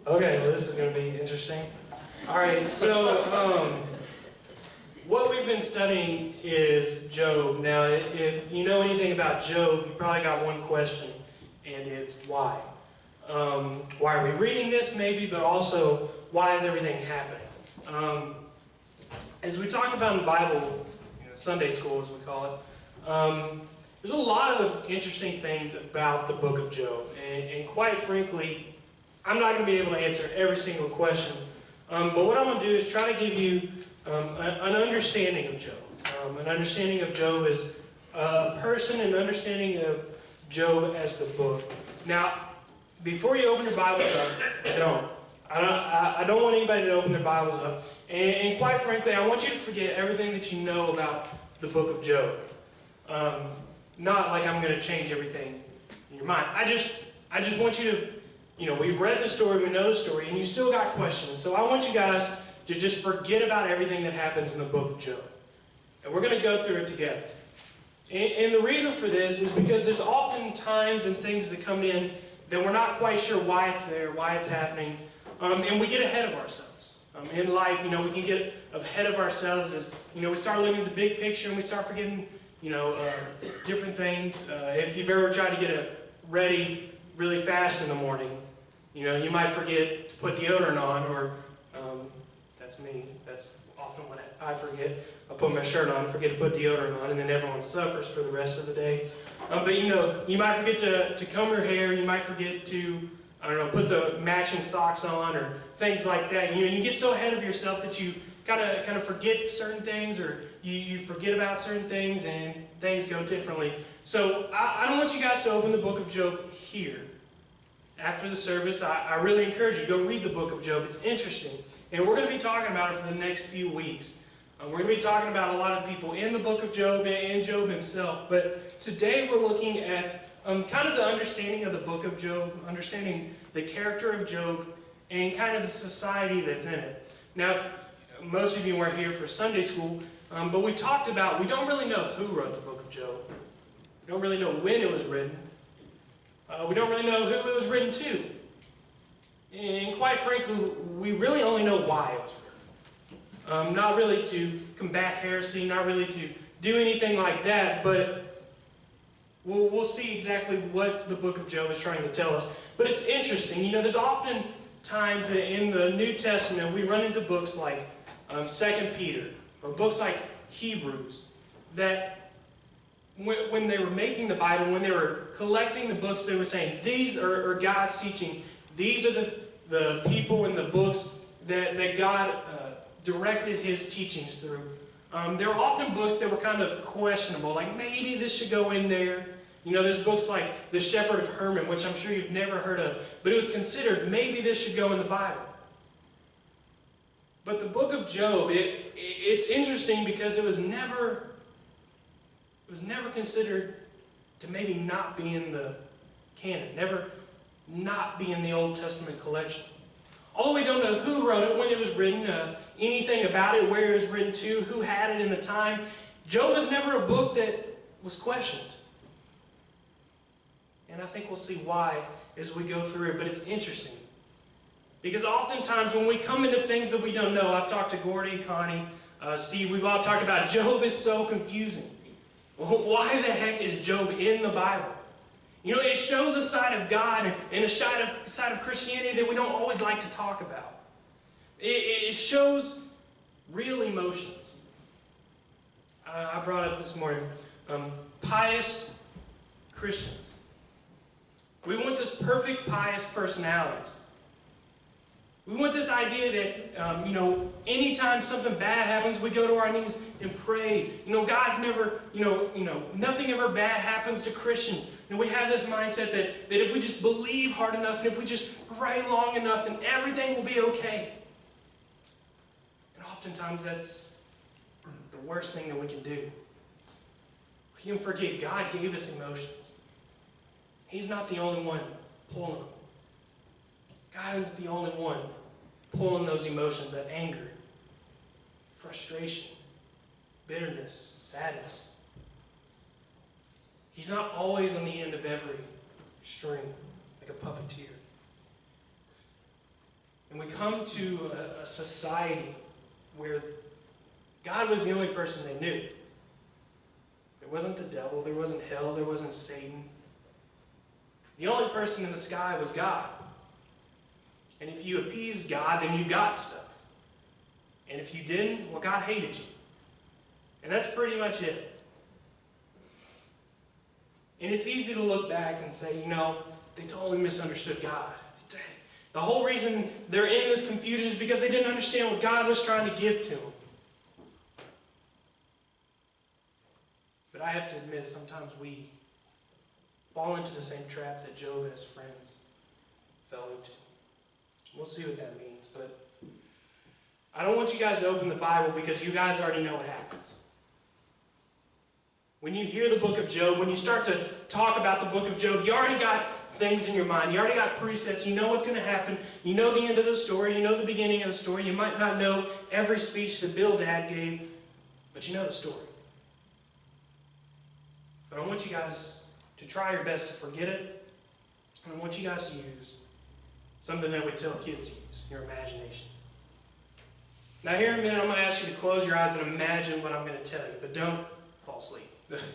Okay, well this is going to be interesting. All right, so what we've been studying is Job. Now, if you know anything about Job, you probably got one question, and it's why. Why are we reading this, maybe, but also, why is everything happening? As we talk about in the Bible, Sunday school as we call it, there's a lot of interesting things about the book of Job, and quite frankly, I'm not going to be able to answer every single question, but what I'm going to do is try to give you an understanding of Job. An understanding of Job as a person, an understanding of Job as the book. Now, before you open your Bibles up, I don't want anybody to open their Bibles up. And quite frankly, I want you to forget everything that you know about the book of Job. Not like I'm going to change everything in your mind. I just want you to, we've read the story, we know the story, and you still got questions. So I want you guys to just forget about everything that happens in the book of Job. And we're going to go through it together. And the reason for this is because there's often times and things that come in that we're not quite sure why it's there, why it's happening, and we get ahead of ourselves. In life, we can get ahead of ourselves as, we start looking at the big picture and we start forgetting, different things. If you've ever tried to get it ready really fast in the morning, you might forget to put deodorant on, or that's me. That's often what I forget. I put my shirt on, forget to put deodorant on, and then everyone suffers for the rest of the day. But you might forget to comb your hair. You might forget to, put the matching socks on, or things like that. You get so ahead of yourself that you kind of forget certain things, or you forget about certain things, and things go differently. So I don't want you guys to open the book of Job here. After the service, I really encourage you, go read the book of Job. It's interesting. And we're going to be talking about it for the next few weeks. We're going to be talking about a lot of people in the book of Job and Job himself. But today we're looking at kind of the understanding of the book of Job, understanding the character of Job, and kind of the society that's in it. Now, most of you weren't here for Sunday school, but we talked about, we don't really know who wrote the book of Job. We don't really know when it was written. We don't really know who it was written to. And quite frankly, we really only know why it was written. Not really to combat heresy, not really to do anything like that, but we'll see exactly what the book of Job is trying to tell us. But it's interesting, there's often times in the New Testament we run into books like 2 Peter, or books like Hebrews, that when they were making the Bible, when they were collecting the books, they were saying, these are God's teaching. These are the people in the books that God directed His teachings through. There were often books that were kind of questionable, like maybe this should go in there. There's books like The Shepherd of Hermon, which I'm sure you've never heard of, but it was considered maybe this should go in the Bible. But the book of Job, it's interesting because it was never considered to maybe not be in the canon, never not be in the Old Testament collection. Although we don't know who wrote it, when it was written, anything about it, where it was written to, who had it in the time, Job was never a book that was questioned. And I think we'll see why as we go through it, but it's interesting. Because oftentimes when we come into things that we don't know, I've talked to Gordy, Connie, Steve, we've all talked about Job is so confusing. Well, why the heck is Job in the Bible? It shows a side of God and a side of Christianity that we don't always like to talk about. It shows real emotions. I brought up this morning, pious Christians. We want this perfect pious personalities. We want this idea that, anytime something bad happens, we go to our knees and pray. God's never, nothing ever bad happens to Christians. And we have this mindset that if we just believe hard enough and if we just pray long enough, then everything will be okay. And oftentimes that's the worst thing that we can do. We can forget God gave us emotions. He's not the only one pulling them. God is the only one pulling those emotions, that anger, frustration, bitterness, sadness. He's not always on the end of every string, like a puppeteer. And we come to a society where God was the only person they knew. There wasn't the devil, there wasn't hell, there wasn't Satan. The only person in the sky was God. And if you appeased God, then you got stuff. And if you didn't, well, God hated you. And that's pretty much it. And it's easy to look back and say, you know, they totally misunderstood God. The whole reason they're in this confusion is because they didn't understand what God was trying to give to them. But I have to admit, sometimes we fall into the same trap that Job and his friends fell into. We'll see what that means, but I don't want you guys to open the Bible because you guys already know what happens. When you hear the book of Job, when you start to talk about the book of Job, you already got things in your mind. You already got presets. You know what's going to happen. You know the end of the story. You know the beginning of the story. You might not know every speech that Bildad gave, but you know the story. But I want you guys to try your best to forget it. And I want you guys to use something that we tell kids to use, your imagination. Now here in a minute, I'm going to ask you to close your eyes and imagine what I'm going to tell you, but don't fall asleep.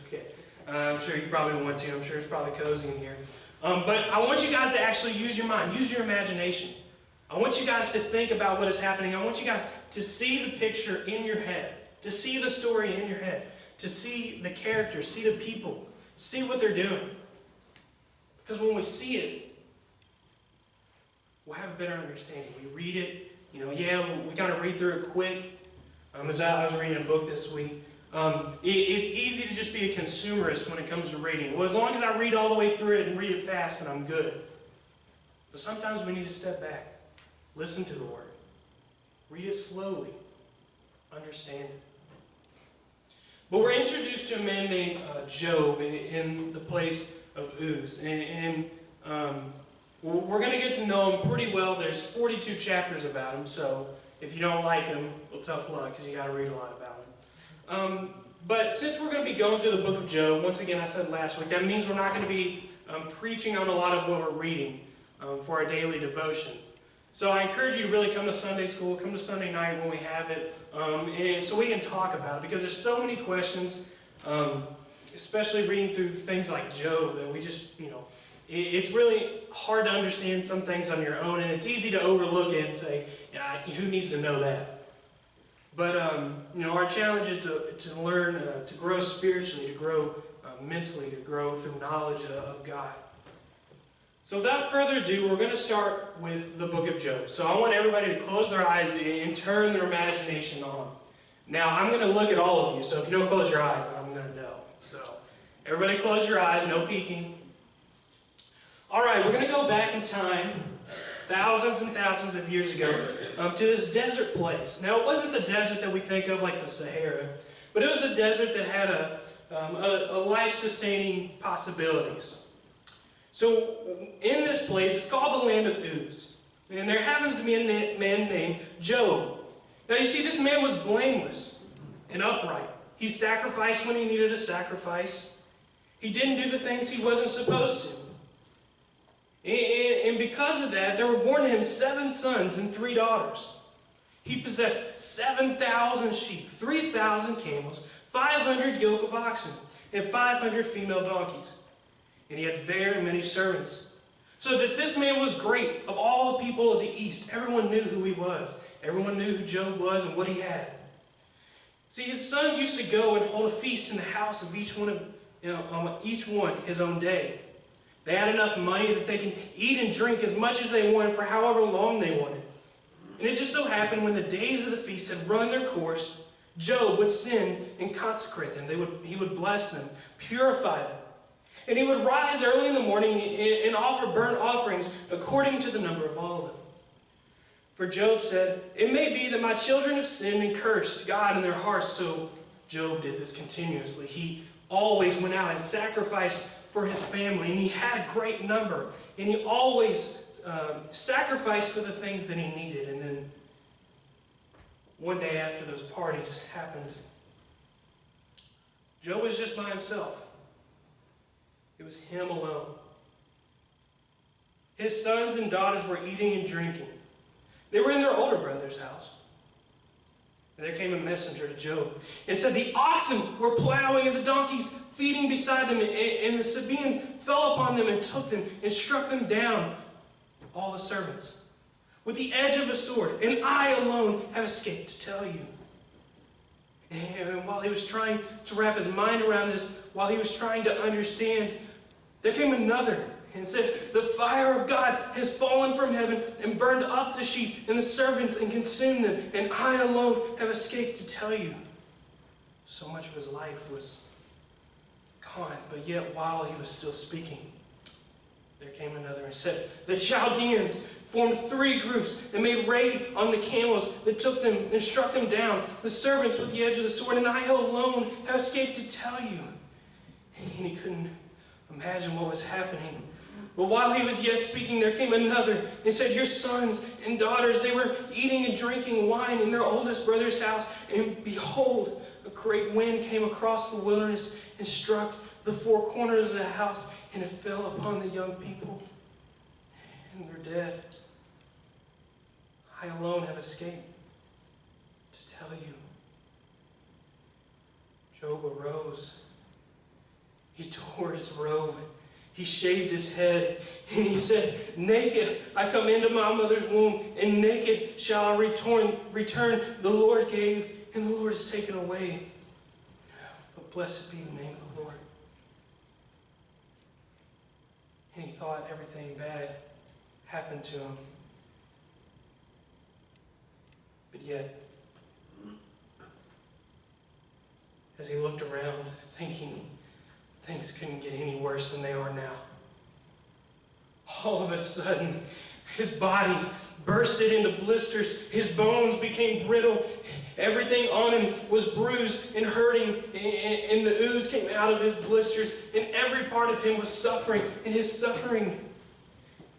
Okay. I'm sure you probably want to. I'm sure it's probably cozy in here. But I want you guys to actually use your mind. Use your imagination. I want you guys to think about what is happening. I want you guys to see the picture in your head. To see the story in your head. To see the characters. See the people. See what they're doing. Because when we see it, we'll have a better understanding. We read it. You know, we kind of read through it quick. As I was reading a book this week. It's easy to just be a consumerist when it comes to reading. Well, as long as I read all the way through it and read it fast, then I'm good. But sometimes we need to step back. Listen to the Word. Read it slowly. Understand it. But we're introduced to a man named Job in the place of Uz. And we're going to get to know him pretty well. There's 42 chapters about him, so if you don't like him, well, tough luck, because you got to read a lot about him. But since we're going to be going through the book of Job, once again, I said last week, that means we're not going to be preaching on a lot of what we're reading for our daily devotions. So I encourage you to really come to Sunday school, come to Sunday night when we have it, and so we can talk about it, because there's so many questions, especially reading through things like Job, that we just, you know, it's really hard to understand some things on your own, and it's easy to overlook it and say, yeah, who needs to know that? But, you know, our challenge is to learn, to grow spiritually, to grow mentally, to grow through knowledge of God. So without further ado, we're going to start with the book of Job. So I want everybody to close their eyes and turn their imagination on. Now, I'm going to look at all of you, so if you don't close your eyes, I'm going to know. So everybody close your eyes, no peeking. All right, we're going to go back in time, thousands and thousands of years ago, to this desert place. Now, it wasn't the desert that we think of like the Sahara, but it was a desert that had a life-sustaining possibilities. So, in this place, it's called the land of Uz. And there happens to be a man named Job. Now, you see, this man was blameless and upright. He sacrificed when he needed to sacrifice. He didn't do the things he wasn't supposed to. And because of that, there were born to him 7 sons and 3 daughters. He possessed 7,000 sheep, 3,000 camels, 500 yoke of oxen, and 500 female donkeys. And he had very many servants. So that this man was great. Of all the people of the east, everyone knew who he was. Everyone knew who Job was and what he had. See, his sons used to go and hold a feast in the house of each one his own day. They had enough money that they can eat and drink as much as they wanted for however long they wanted. And it just so happened when the days of the feast had run their course, Job would sin and consecrate them. He would bless them, purify them. And he would rise early in the morning and offer burnt offerings according to the number of all of them. For Job said, "It may be that my children have sinned and cursed God in their hearts." So Job did this continuously. He always went out and sacrificed for his family, and he had a great number, and he always sacrificed for the things that he needed. And then one day after those parties happened, Job was just by himself. It was him alone. His sons and daughters were eating and drinking. They were in their older brother's house. And there came a messenger to Job and said, the oxen were plowing and the donkeys feeding beside them, and the Sabaeans fell upon them and took them and struck them down, all the servants, with the edge of a sword, and I alone have escaped to tell you. And while he was trying to wrap his mind around this, while he was trying to understand, there came another and said, the fire of God has fallen from heaven and burned up the sheep and the servants and consumed them, and I alone have escaped to tell you. So much of his life was gone, but yet while he was still speaking, there came another and said, the Chaldeans formed 3 groups and made raid on the camels that took them and struck them down, the servants with the edge of the sword, and I alone have escaped to tell you. And he couldn't imagine what was happening. But while he was yet speaking, there came another and said, your sons and daughters, they were eating and drinking wine in their oldest brother's house, and behold, a great wind came across the wilderness and struck the 4 corners of the house, and it fell upon the young people, and they're dead. I alone have escaped to tell you. Job arose. He tore his robe. He shaved his head, and he said, naked I come into my mother's womb, and naked shall I return. The Lord gave, and the Lord has taken away. But blessed be the name of the Lord. And he thought everything bad happened to him. But yet, as he looked around, thinking things couldn't get any worse than they are now, all of a sudden, his body bursted into blisters. His bones became brittle. Everything on him was bruised and hurting, and the ooze came out of his blisters, and every part of him was suffering. And his suffering,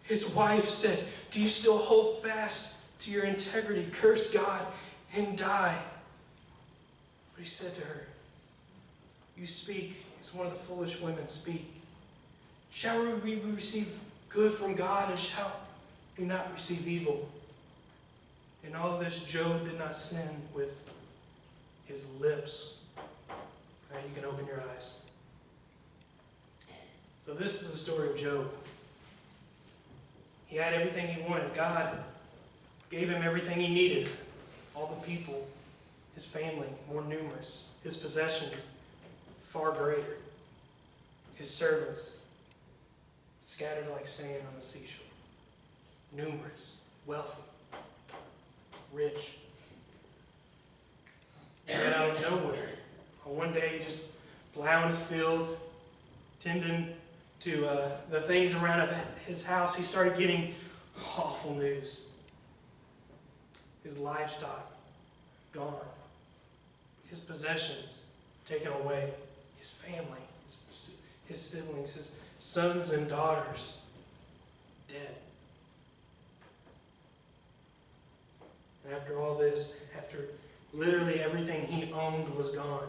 his wife said, do you still hold fast to your integrity? Curse God and die. But he said to her, you speak as one of the foolish women speak. Shall we receive good from God, and shall we not receive evil? In all of this, Job did not sin with his lips. All right, you can open your eyes. So this is the story of Job. He had everything he wanted. God gave him everything he needed. All the people, his family, more numerous. His possessions, far greater. His servants, scattered like sand on the seashore. Numerous, wealthy, rich. And then out of nowhere, on one day, just plowing his field, tending to the things around his house, he started getting awful news. His livestock gone. His possessions taken away. His family, his siblings, his sons and daughters dead. And after all this, after literally everything he owned was gone,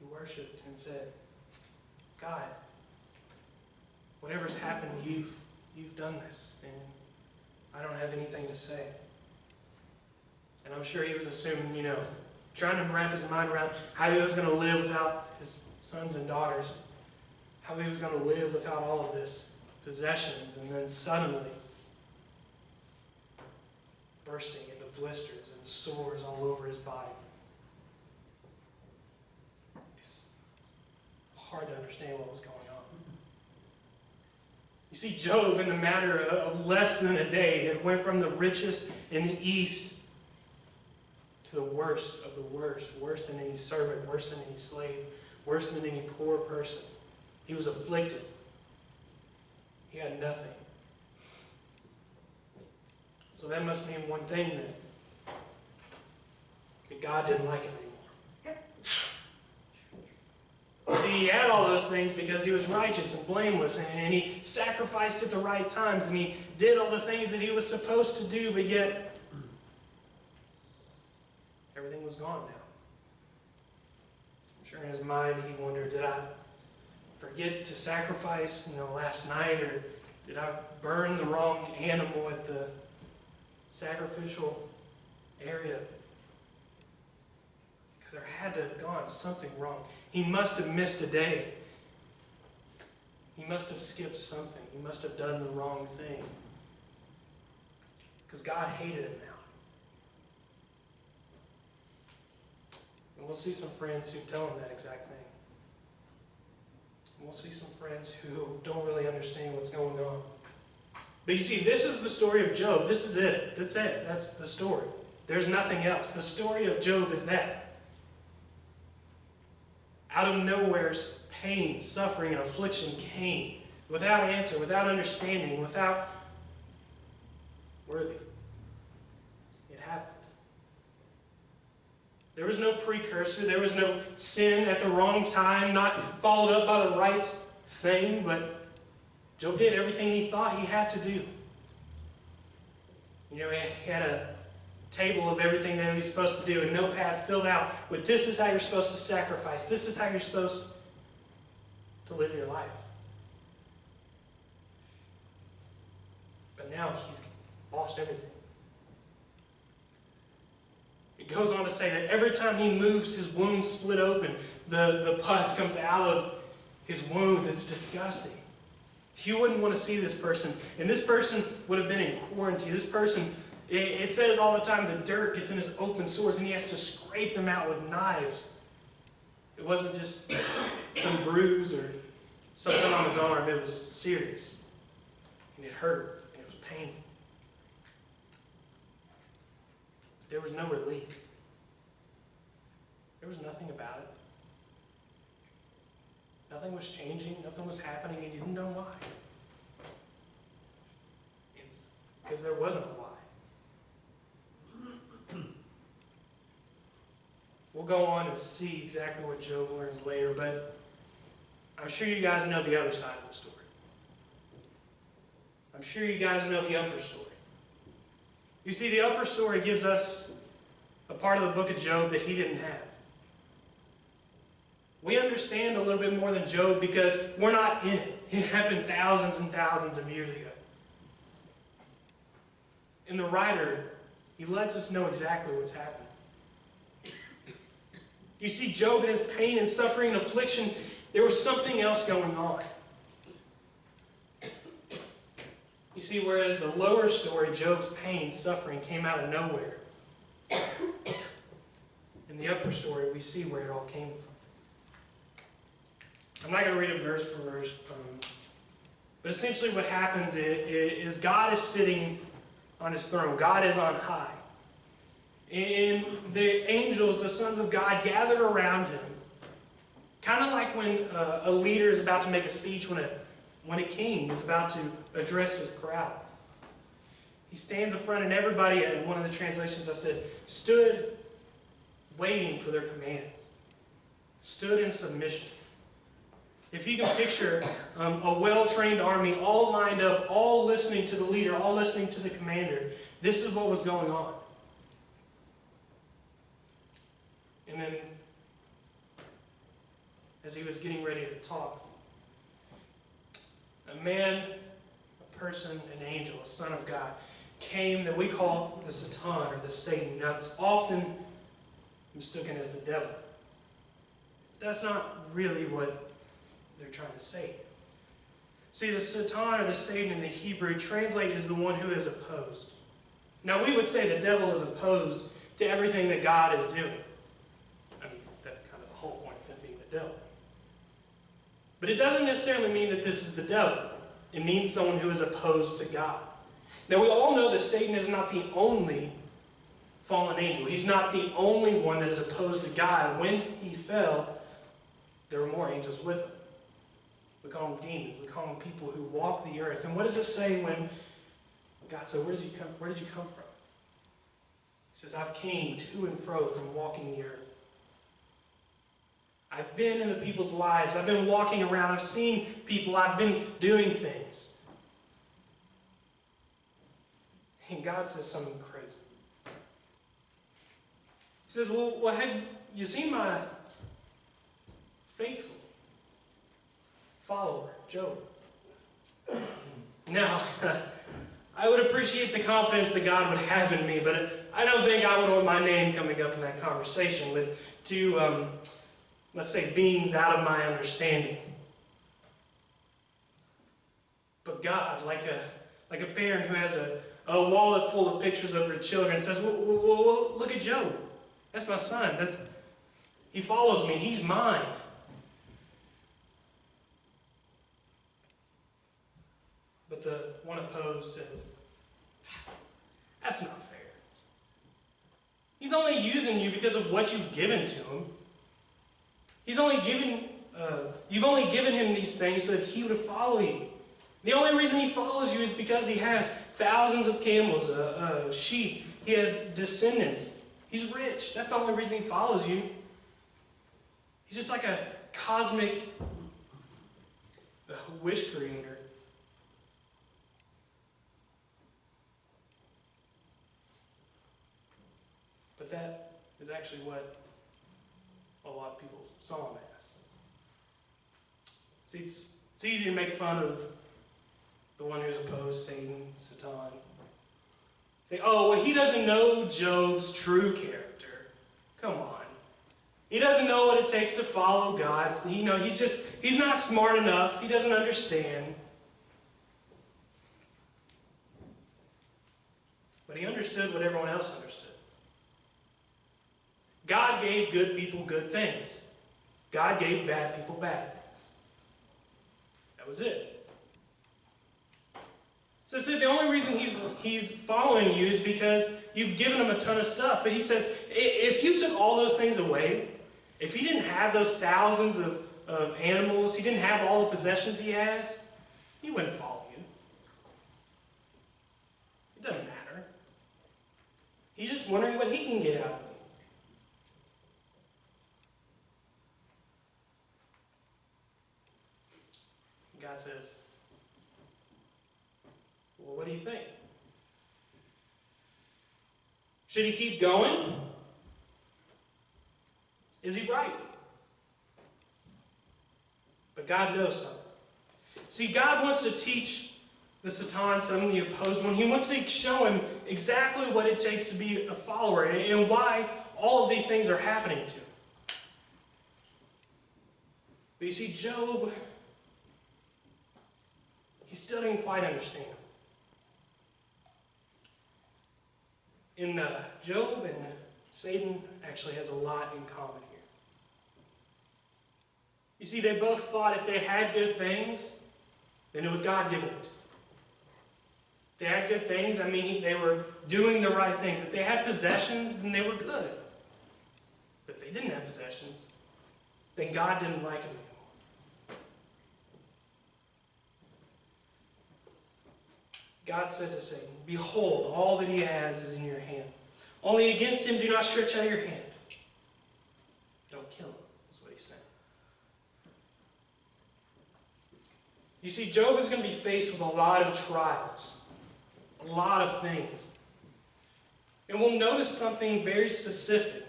he worshipped and said, God, whatever's happened, you've done this, and I don't have anything to say. And I'm sure he was assuming, trying to wrap his mind around how he was going to live without his sons and daughters, how he was going to live without all of this possessions, and then suddenly bursting into blisters and sores all over his body. It's hard to understand what was going on. You see, Job, in the matter of less than a day, had went from the richest in the east to the worst of the worst, worse than any servant, worse than any slave, worse than any poor person. He was afflicted. He had nothing. So that must mean one thing then. That God didn't like him anymore. See, he had all those things because he was righteous and blameless, and he sacrificed at the right times, and he did all the things that he was supposed to do, but yet everything was gone now. I'm sure in his mind he wondered, did I forget to sacrifice, last night, or Did I burn the wrong animal at the sacrificial area? Because there had to have gone something wrong. He must have missed a day. He must have skipped something. He must have done the wrong thing. Because God hated him now. And we'll see some friends who tell him that exact thing. And we'll see some friends who don't really understand what's going on. But you see, this is the story of Job. This is it. That's it. That's the story. There's nothing else. The story of Job is that. Out of nowhere, pain, suffering, and affliction came without answer, without understanding, without worthy. It happened. There was no precursor. There was no sin at the wrong time, not followed up by the right thing, but Job did everything he thought he had to do. You know, he had a table of everything that he was supposed to do, a notepad filled out with this is how you're supposed to sacrifice, this is how you're supposed to live your life. But now he's lost everything. It goes on to say that every time he moves, his wounds split open. The pus comes out of his wounds. It's disgusting. You wouldn't want to see this person. And this person would have been in quarantine. This person, it says all the time, the dirt gets in his open sores and he has to scrape them out with knives. It wasn't just some bruise or something on his arm. It was serious. And it hurt. And it was painful. There was no relief. There was nothing about it. Nothing was changing. Nothing was happening. And you didn't know why. It's because there wasn't a why. We'll go on and see exactly what Job learns later, but I'm sure you guys know the other side of the story. I'm sure you guys know the upper story. You see, the upper story gives us a part of the book of Job that he didn't have. We understand a little bit more than Job because we're not in it. It happened thousands and thousands of years ago. And the writer, he lets us know exactly what's happening. You see, Job in his pain and suffering and affliction, there was something else going on. You see, whereas the lower story, Job's pain, suffering, came out of nowhere. In the upper story, we see where it all came from. I'm not going to read it verse for verse, but essentially what happens is God is sitting on his throne. God is on high. And the angels, the sons of God, gather around him. Kind of like when a leader is about to make a speech, when a king is about to address his crowd. He stands in front, and everybody, in one of the translations I said, stood waiting for their commands. Stood in submission. If you can picture a well-trained army all lined up, all listening to the leader, all listening to the commander, this is what was going on. And then, as he was getting ready to talk, a man, a person, an angel, a son of God, came that we call the Satan or the Satan. Now, it's often mistaken as the devil. That's not really what they're trying to say. See, the Satan or the Satan in the Hebrew translate is the one who is opposed. Now, we would say the devil is opposed to everything that God is doing. I mean, that's kind of the whole point of him being the devil. But it doesn't necessarily mean that this is the devil. It means someone who is opposed to God. Now, we all know that Satan is not the only fallen angel. He's not the only one that is opposed to God. When he fell, there were more angels with him. We call them demons. We call them people who walk the earth. And what does it say when God said, where did you come from? He says, I've came to and fro from walking the earth. I've been in the people's lives. I've been walking around. I've seen people. I've been doing things. And God says something crazy. He says, well, have you seen my faithful follower, Job? Now, I would appreciate the confidence that God would have in me, but I don't think I would want my name coming up in that conversation with two, let's say, beings out of my understanding. But God, like a parent who has a wallet full of pictures of their children, says, well, look at Job. That's my son. He follows me. He's mine. But the one opposed says, that's not fair. He's only using you because of what you've given to him. You've only given him these things so that he would follow you. The only reason he follows you is because he has thousands of camels, sheep. He has descendants. He's rich. That's the only reason he follows you. He's just like a cosmic wish creator. But that is actually what a lot of people saw him as. See, it's easy to make fun of the one who's opposed Satan, Satan. Say, oh, well, he doesn't know Job's true character. Come on. He doesn't know what it takes to follow God. He's not smart enough. He doesn't understand. But he understood what everyone else understood. God gave good people good things. God gave bad people bad things. That was it. So the only reason he's following you is because you've given him a ton of stuff. But he says, if you took all those things away, if he didn't have those thousands of animals, he didn't have all the possessions he has, he wouldn't follow you. It doesn't matter. He's just wondering what he can get out of me. God says, well, what do you think? Should he keep going? Is he right? But God knows something. See, God wants to teach the Satan, some of the opposed one. He wants to show him exactly what it takes to be a follower and why all of these things are happening to him. But you see, Job, he still didn't quite understand. In Job and Satan actually has a lot in common here. You see, they both thought if they had good things, then it was God giving it. If they had good things, I mean, they were doing the right things. If they had possessions, then they were good. But if they didn't have possessions, then God didn't like them anymore. God said to Satan, behold, all that he has is in your hand. Only against him do not stretch out your hand. Don't kill him, is what he said. You see, Job is going to be faced with a lot of trials, a lot of things. And we'll notice something very specific.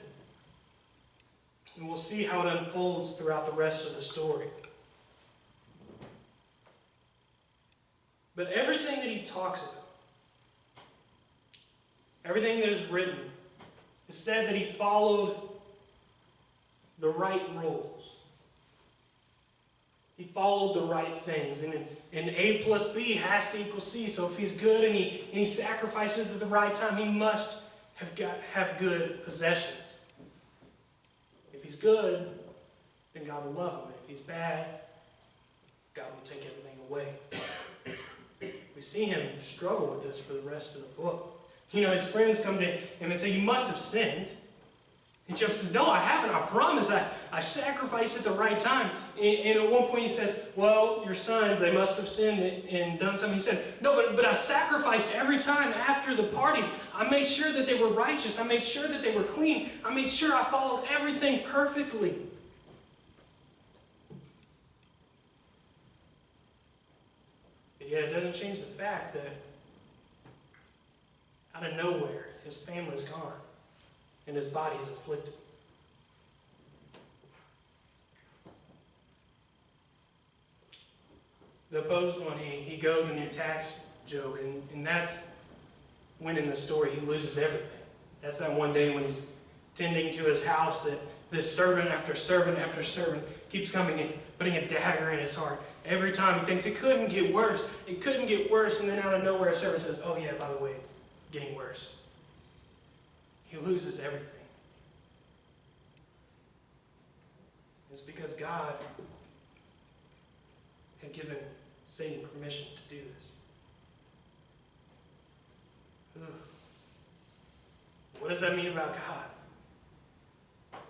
And we'll see how it unfolds throughout the rest of the story. But everything that he talks about, everything that is written, is said that he followed the right rules. He followed the right things. And A plus B has to equal C. So if he's good and he sacrifices at the right time, he must have good possessions. If he's good, then God will love him. If he's bad, God will take everything away. We see him struggle with this for the rest of the book. You know, his friends come to him and say, you must have sinned. And Job says, no, I haven't. I promise. I sacrificed at the right time. And at one point he says, well, your sons, they must have sinned and done something. He said, no, but I sacrificed every time after the parties. I made sure that they were righteous. I made sure that they were clean. I made sure I followed everything perfectly. But yet it doesn't change the fact that out of nowhere, his family's gone. And his body is afflicted. The opposed one, he goes and he attacks Job, and that's when in the story he loses everything. That's that one day when he's tending to his house that this servant after servant after servant keeps coming and putting a dagger in his heart. Every time he thinks it couldn't get worse, it couldn't get worse, and then out of nowhere a servant says, oh yeah, by the way, it's getting worse. He loses everything. It's because God had given Satan permission to do this. Ugh. What does that mean about God?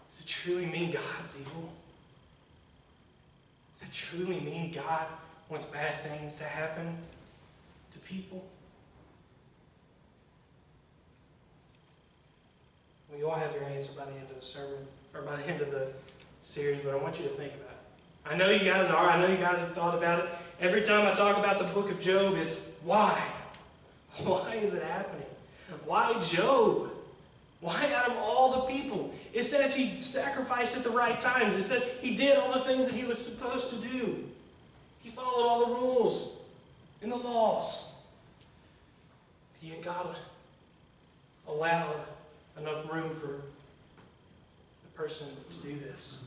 Does it truly mean God's evil? Does it truly mean God wants bad things to happen to people? Well, you all have your answer by the end of the sermon, or by the end of the series, but I want you to think about it. I know you guys are. I know you guys have thought about it. Every time I talk about the book of Job, it's why? Why is it happening? Why Job? Why out of all the people? It says he sacrificed at the right times. It said he did all the things that he was supposed to do. He followed all the rules and the laws. Yet God allowed enough room for the person to do this.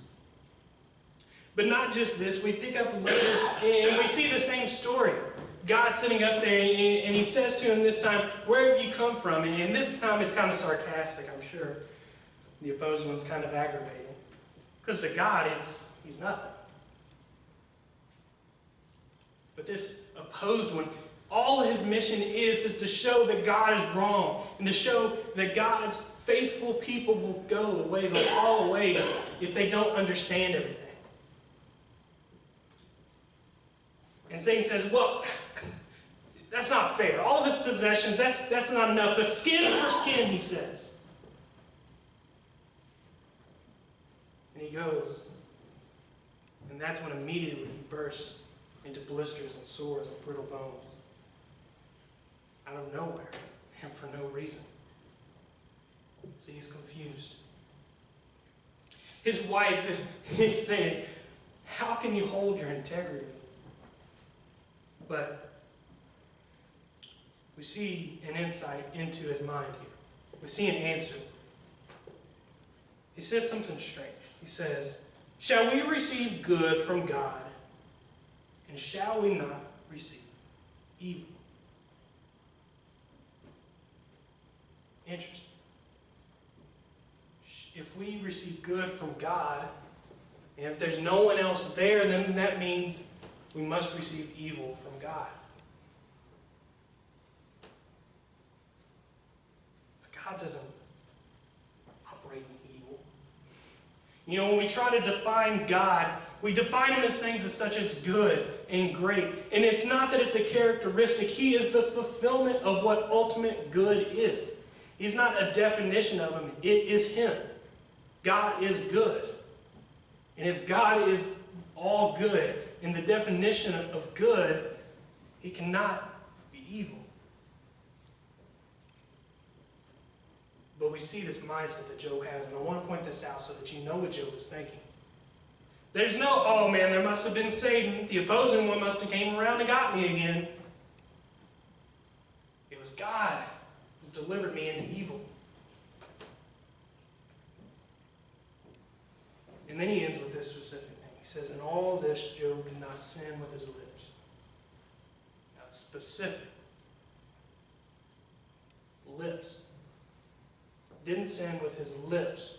But not just this. We pick up later and we see the same story. God sitting up there and he says to him this time, where have you come from? And this time it's kind of sarcastic, I'm sure. The opposed one's kind of aggravating. Because to God, he's nothing. But this opposed one, all his mission is to show that God is wrong. And to show that God's faithful people will go away, they'll fall away if they don't understand everything. And Satan says, well, that's not fair. All of his possessions, that's not enough. But skin for skin, he says. And he goes. And that's when immediately he bursts into blisters and sores and brittle bones. Out of nowhere. And for no reason. See, he's confused. His wife is saying, how can you hold your integrity? But we see an insight into his mind here. We see an answer. He says something strange. He says, shall we receive good from God, and shall we not receive evil? Interesting. If we receive good from God, and if there's no one else there, then that means we must receive evil from God. But God doesn't operate in evil. You know, when we try to define God, we define him as things as such as good and great. And it's not that it's a characteristic. He is the fulfillment of what ultimate good is. He's not a definition of him. It is him. God is good. And if God is all good, in the definition of good, he cannot be evil. But we see this mindset that Job has, and I want to point this out so that you know what Job is thinking. There's no, oh man, there must have been Satan. The opposing one must have came around and got me again. It was God who's delivered me into evil. And then he ends with this specific thing. He says, in all this, Job did not sin with his lips. Now, it's specific. Lips. Didn't sin with his lips.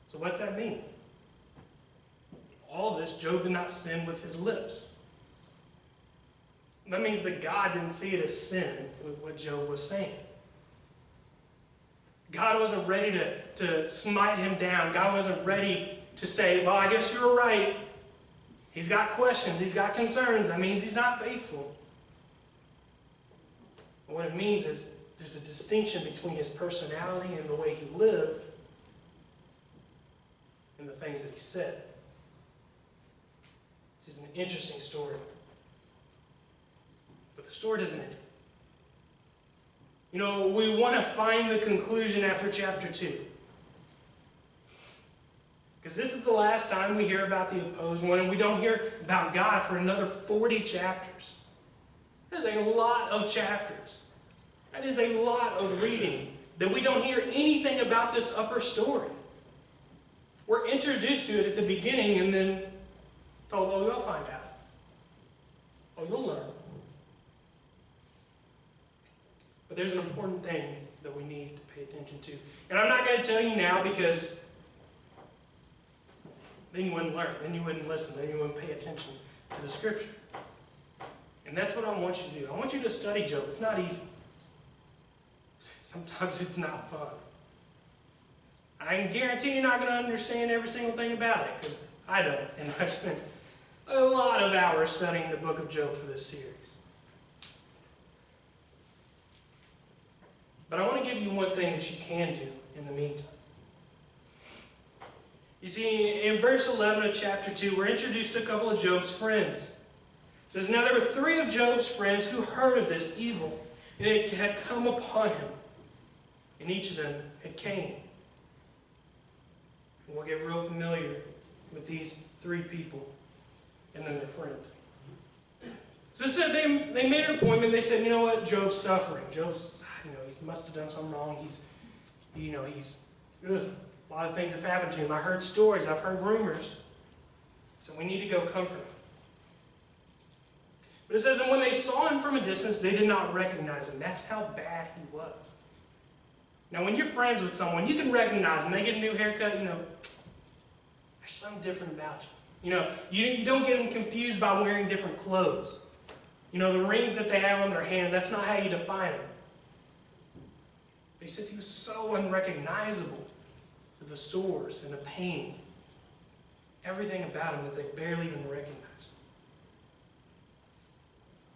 So what's that mean? All this, Job did not sin with his lips. That means that God didn't see it as sin with what Job was saying. God wasn't ready to smite him down. God wasn't ready to say, well, I guess you were right. He's got questions. He's got concerns. That means he's not faithful. What it means is there's a distinction between his personality and the way he lived and the things that he said. It's an interesting story. But the story doesn't end. You know, we want to find the conclusion after chapter 2. Because this is the last time we hear about the opposed one, and we don't hear about God for another 40 chapters. That is a lot of chapters. That is a lot of reading that we don't hear anything about this upper story. We're introduced to it at the beginning and then told, oh, you'll find out. Oh, you'll learn. But there's an important thing that we need to pay attention to. And I'm not going to tell you now because then you wouldn't learn, then you wouldn't listen, then you wouldn't pay attention to the Scripture. And that's what I want you to do. I want you to study Job. It's not easy. Sometimes it's not fun. I can guarantee you're not going to understand every single thing about it, because I don't. And I've spent a lot of hours studying the book of Job for this series. But I want to give you one thing that you can do in the meantime. You see, in verse 11 of chapter 2, we're introduced to a couple of Job's friends. It says, now there were 3 of Job's friends who heard of this evil, and it had come upon him. And each of them had Cain. And we'll get real familiar with these 3 people and then their friend. So it said they made an appointment. They said, you know what, Job's suffering. Job's, he must have done something wrong. A lot of things have happened to him. I heard stories. I've heard rumors. So we need to go comfort him. But it says, and when they saw him from a distance, they did not recognize him. That's how bad he was. Now, when you're friends with someone, you can recognize them. They get a new haircut, there's something different about you. You don't get them confused by wearing different clothes. The rings that they have on their hand, that's not how you define them. But he says he was so unrecognizable with the sores and the pains. Everything about him that they barely even recognize him.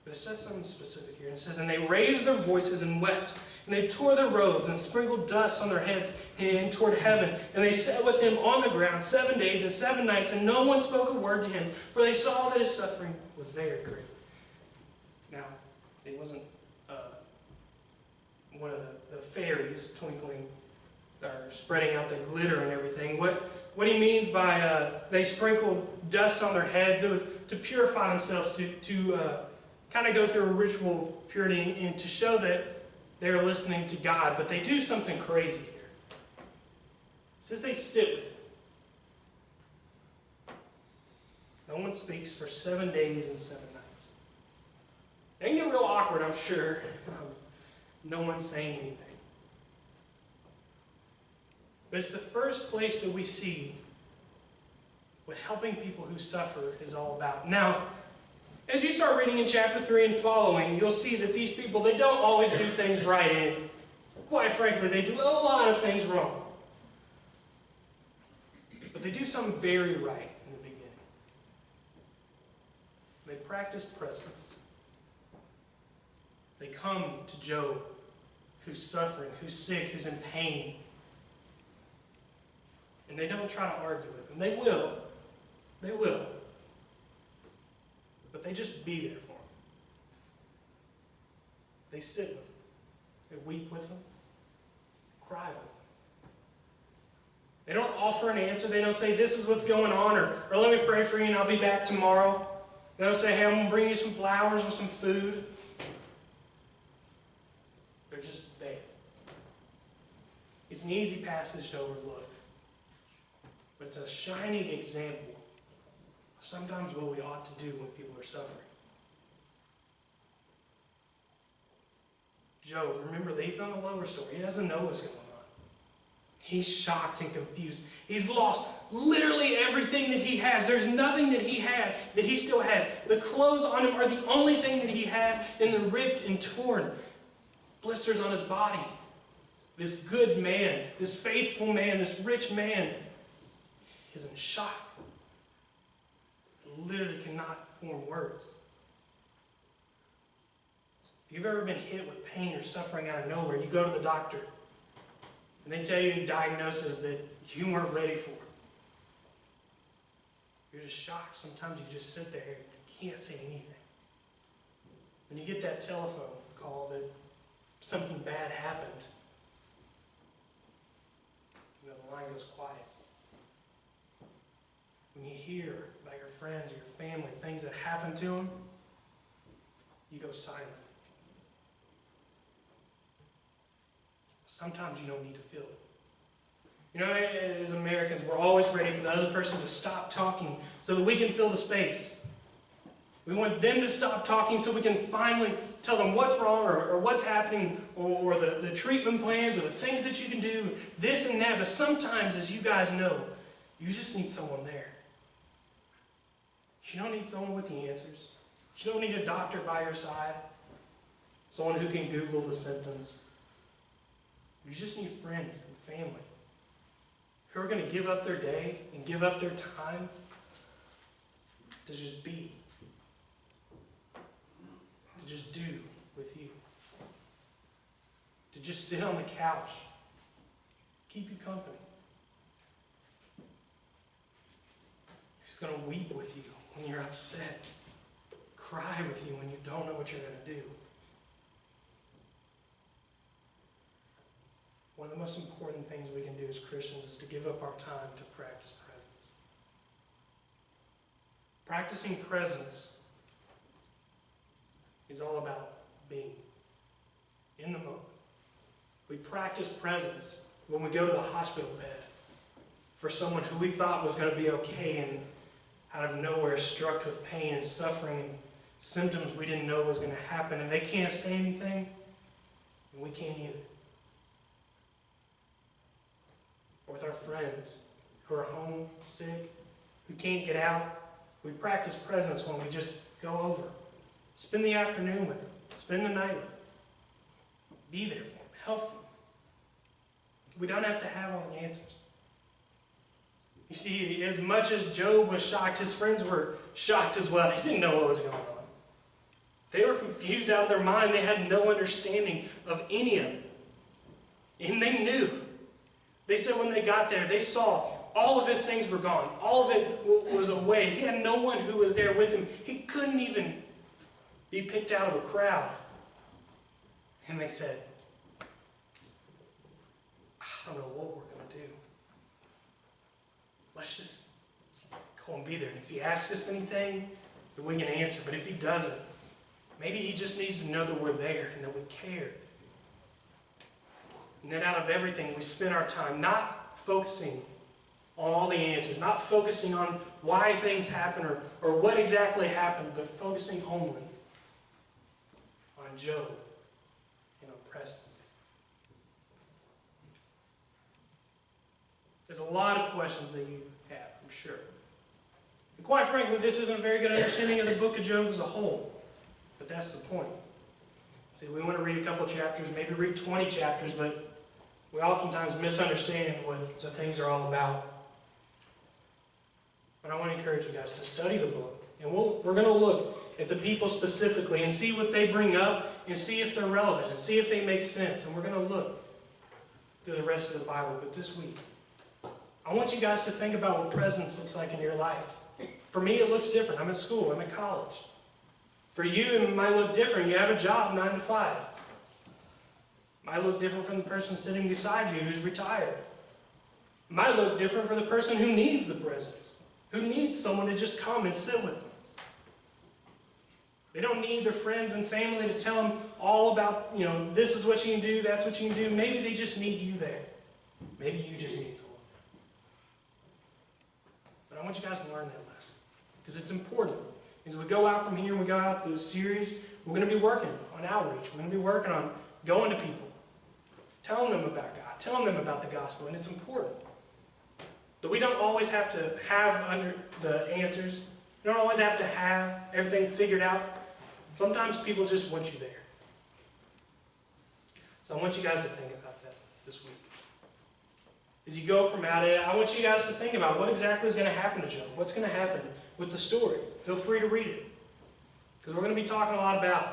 But it says something specific here. It says, and they raised their voices and wept, and they tore their robes and sprinkled dust on their heads and toward heaven. And they sat with him on the ground 7 days and 7 nights, and no one spoke a word to him, for they saw that his suffering was very great. Now, it wasn't one of the fairies twinkling or spreading out the glitter and everything. What he means by they sprinkled dust on their heads, it was to purify themselves, to kind of go through a ritual purity and to show that they're listening to God. But they do something crazy here. It says they sit with him. No one speaks for 7 days and 7 nights. It can get real awkward, I'm sure. No one's saying anything. But it's the first place that we see what helping people who suffer is all about. Now, as you start reading in chapter 3 and following, you'll see that these people, they don't always do things right, and quite frankly, they do a lot of things wrong. But they do something very right in the beginning. They practice presence. They come to Job, who's suffering, who's sick, who's in pain. And they don't try to argue with him. They will. They will. But they just be there for him. They sit with him. They weep with him. Cry with him. They don't offer an answer. They don't say, this is what's going on, or let me pray for you and I'll be back tomorrow. They don't say, hey, I'm going to bring you some flowers or some food. They're just there. It's an easy passage to overlook. But it's a shining example of sometimes what we ought to do when people are suffering. Job, remember, he's on the lower story. He doesn't know what's going on. He's shocked and confused. He's lost literally everything that he has. There's nothing that he had that he still has. The clothes on him are the only thing that he has, and they're ripped and torn. Blisters on his body. This good man, this faithful man, this rich man is in shock. Literally cannot form words. If you've ever been hit with pain or suffering out of nowhere, you go to the doctor and they tell you a diagnosis that you weren't ready for. You're just shocked. Sometimes you just sit there and you can't say anything. When you get that telephone call that something bad happened, the line goes quiet. when you hear about your friends or your family, things that happen to them, you go silent. Sometimes you don't need to feel it. You know, as Americans, we're always ready for the other person to stop talking so that we can fill the space. We want them to stop talking so we can finally tell them what's wrong or what's happening or the treatment plans or the things that you can do, this and that. But sometimes, as you guys know, you just need someone there. You don't need someone with the answers. You don't need a doctor by your side, someone who can Google the symptoms. You just need friends and family who are going to give up their day and give up their time to just be, to just do with you, to just sit on the couch, keep you company. Who's going to weep with you when you're upset, cry with you when you don't know what you're going to do. One of the most important things we can do as Christians is to give up our time to practice presence. Practicing presence is all about being in the moment. We practice presence when we go to the hospital bed for someone who we thought was going to be okay and out of nowhere struck with pain and suffering and symptoms we didn't know was going to happen, and they can't say anything, and we can't either. Or with our friends who are home, sick, who can't get out, we practice presence when we just go over. Spend the afternoon with them. Spend the night with them. Be there for them. Help them. We don't have to have all the answers. You see, as much as Job was shocked, his friends were shocked as well. They didn't know what was going on. They were confused out of their mind. They had no understanding of any of it. And they knew. They said when they got there, they saw all of his things were gone. All of it was away. He had no one who was there with him. He couldn't even be picked out of a crowd. And they said, I don't know what we're going to do. Let's just go and be there. And if he asks us anything, then we can answer. But if he doesn't, maybe he just needs to know that we're there and that we care. And then out of everything, we spend our time not focusing on all the answers, not focusing on why things happen or what exactly happened, but focusing only on Job and on presence. There's a lot of questions that you have, I'm sure. And quite frankly, this isn't a very good understanding of the book of Job as a whole. But that's the point. See, we want to read a couple chapters, maybe read 20 chapters, but we oftentimes misunderstand what the things are all about. But I want to encourage you guys to study the book. And we're going to look at the people specifically and see what they bring up and see if they're relevant and see if they make sense. And we're going to look through the rest of the Bible. But this week, I want you guys to think about what presence looks like in your life. For me, it looks different. I'm in school. I'm in college. For you, it might look different. You have a job 9 to 5. It might look different from the person sitting beside you who's retired. It might look different for the person who needs the presence, who needs someone to just come and sit with them. They don't need their friends and family to tell them all about, this is what you can do, that's what you can do. Maybe they just need you there. Maybe you just need someone. But I want you guys to learn that lesson, because it's important. As we go out from here and we go out through the series, we're going to be working on outreach. We're going to be working on going to people, telling them about God, telling them about the gospel, and it's important. That we don't always have to have under the answers. We don't always have to have everything figured out. Sometimes people just want you there. So I want you guys to think about that this week. As you go from out I want you guys to think about what exactly is going to happen to Job. What's going to happen with the story. Feel free to read it, because we're going to be talking a lot about it.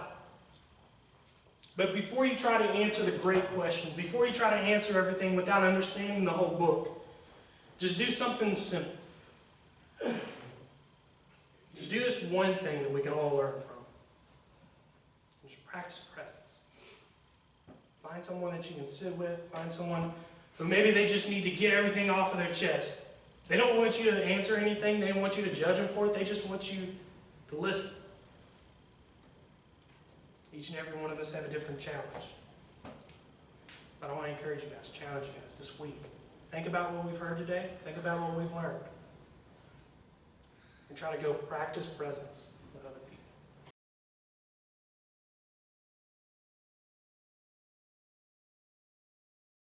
But before you try to answer the great questions, before you try to answer everything without understanding the whole book, just do something simple. Just do this one thing that we can all learn from. Just practice presence. Find someone that you can sit with. Find someone who maybe they just need to get everything off of their chest. They don't want you to answer anything. They don't want you to judge them for it. They just want you to listen. Each and every one of us have a different challenge. But I want to encourage you guys, challenge you guys this week. Think about what we've heard today. Think about what we've learned. And try to go practice presence with other people.